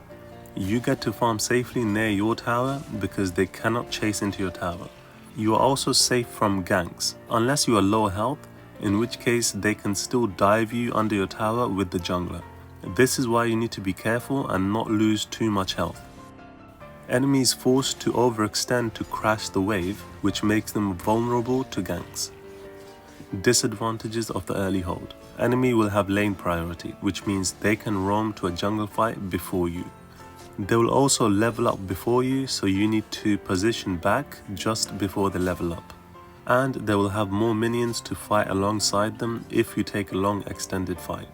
you get to farm safely near your tower because they cannot chase into your tower. You are also safe from ganks, unless you are low health, in which case they can still dive you under your tower with the jungler. This is why you need to be careful and not lose too much health. Enemies forced to overextend to crash the wave, which makes them vulnerable to ganks. Disadvantages of the early hold: enemy will have lane priority, which means they can roam to a jungle fight before you. They will also level up before you, so you need to position back just before they level up. And they will have more minions to fight alongside them if you take a long extended fight.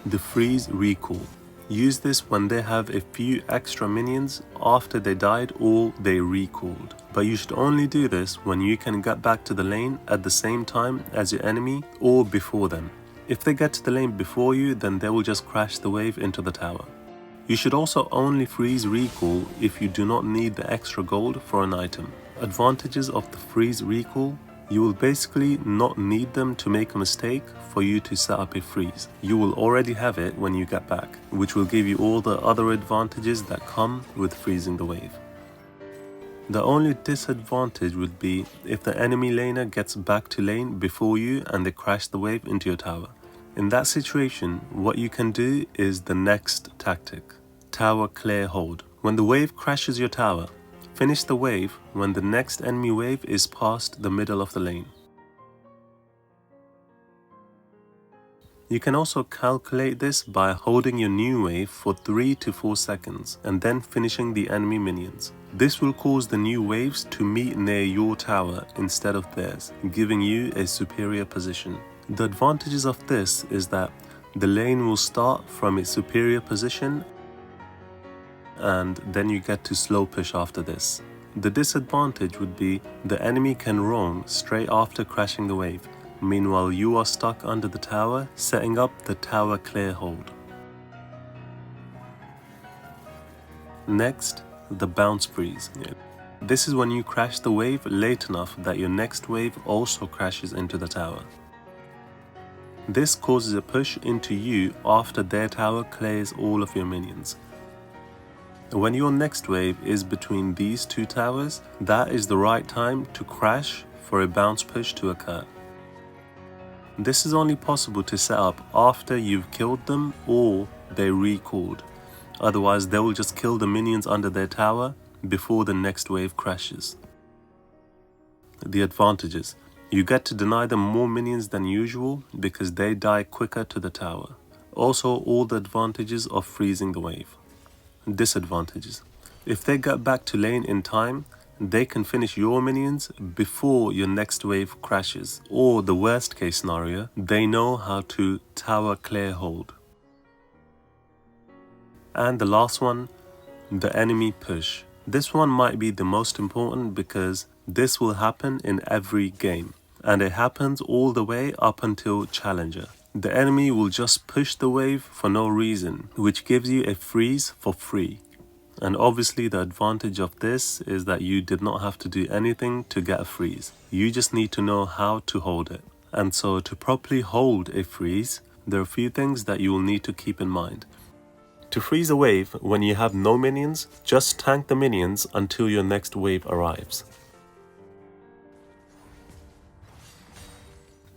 The freeze recall: use this when they have a few extra minions after they died or they recalled. But you should only do this when you can get back to the lane at the same time as your enemy or before them. If they get to the lane before you, then they will just crash the wave into the tower. You should also only freeze recall if you do not need the extra gold for an item. Advantages of the freeze recall: you will basically not need them to make a mistake for you to set up a freeze. You will already have it when you get back, which will give you all the other advantages that come with freezing the wave. The only disadvantage would be if the enemy laner gets back to lane before you and they crash the wave into your tower. In that situation, what you can do is the next tactic: tower clear hold. When the wave crashes your tower, finish the wave when the next enemy wave is past the middle of the lane. You can also calculate this by holding your new wave for 3 to 4 seconds and then finishing the enemy minions. This will cause the new waves to meet near your tower instead of theirs, giving you a superior position. The advantages of this is that the lane will start from its superior position and then you get to slow push after this. The disadvantage would be the enemy can roam straight after crashing the wave. Meanwhile, you are stuck under the tower, setting up the tower clear hold. Next, the bounce freeze. This is when you crash the wave late enough that your next wave also crashes into the tower. This causes a push into you after their tower clears all of your minions. When your next wave is between these two towers, that is the right time to crash for a bounce push to occur. This is only possible to set up after you've killed them or they recalled. Otherwise, they will just kill the minions under their tower before the next wave crashes. The advantages: you get to deny them more minions than usual because they die quicker to the tower. Also, all the advantages of freezing the wave. Disadvantages: if they get back to lane in time, they can finish your minions before your next wave crashes, or the worst case scenario, they know how to tower clear hold. And the last one, the enemy push. This one might be the most important because this will happen in every game, and it happens all the way up until Challenger. The enemy will just push the wave for no reason, which gives you a freeze for free. And obviously the advantage of this is that you did not have to do anything to get a freeze. You just need to know how to hold it. And so to properly hold a freeze, there are a few things that you will need to keep in mind. To freeze a wave when you have no minions, just tank the minions until your next wave arrives.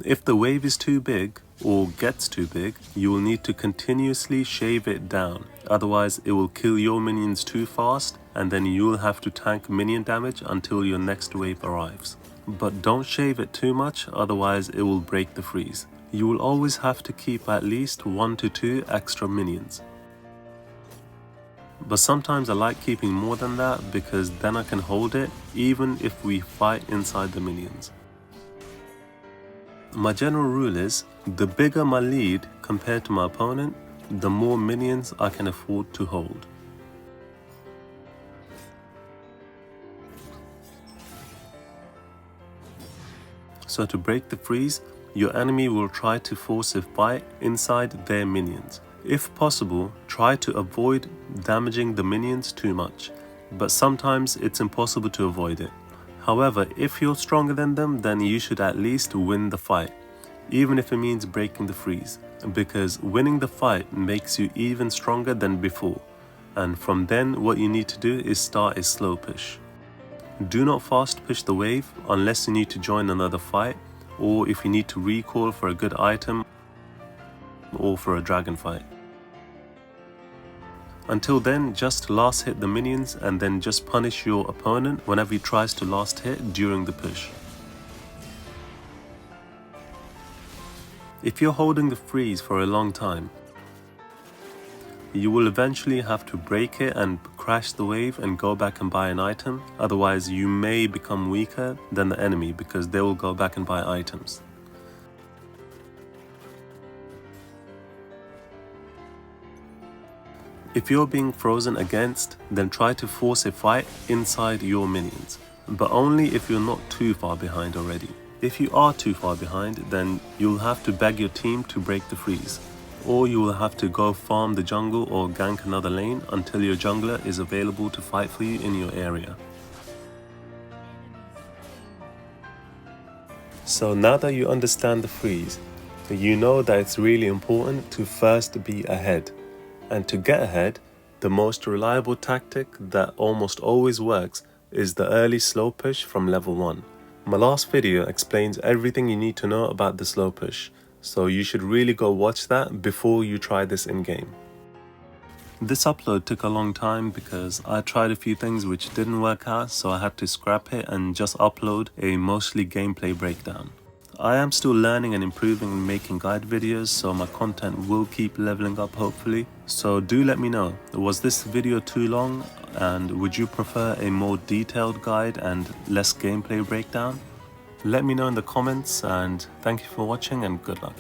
If the wave is too big or gets too big, you will need to continuously shave it down. Otherwise, it will kill your minions too fast and then you'll have to tank minion damage until your next wave arrives. But don't shave it too much, otherwise it will break the freeze. You will always have to keep at least 1 to 2 extra minions. But sometimes I like keeping more than that because then I can hold it even if we fight inside the minions. My general rule is, the bigger my lead compared to my opponent, the more minions I can afford to hold. So to break the freeze, your enemy will try to force a fight inside their minions. If possible, try to avoid damaging the minions too much, but sometimes it's impossible to avoid it. However, if you're stronger than them, then you should at least win the fight. even if it means breaking the freeze, because winning the fight makes you even stronger than before. And from then, what you need to do is start a slow push. Do not fast push the wave unless you need to join another fight, or if you need to recall for a good item or for a dragon fight. Until then, just last hit the minions and then just punish your opponent whenever he tries to last hit during the push. If you're holding the freeze for a long time, you will eventually have to break it and crash the wave and go back and buy an item. Otherwise, you may become weaker than the enemy because they will go back and buy items. If you're being frozen against, then try to force a fight inside your minions, but only if you're not too far behind already. If you are too far behind, then you'll have to beg your team to break the freeze, or you will have to go farm the jungle or gank another lane until your jungler is available to fight for you in your area. So now that you understand the freeze, you know that it's really important to first be ahead. And to get ahead, the most reliable tactic that almost always works is the early slow push from level 1. My last video explains everything you need to know about the slow push, so you should really go watch that before you try this in-game. This upload took a long time because I tried a few things which didn't work out, so I had to scrap it and just upload a mostly gameplay breakdown. I am still learning and improving and making guide videos, so my content will keep leveling up hopefully. So do let me know, was this video too long, and would you prefer a more detailed guide and less gameplay breakdown? Let me know in the comments, and thank you for watching and good luck.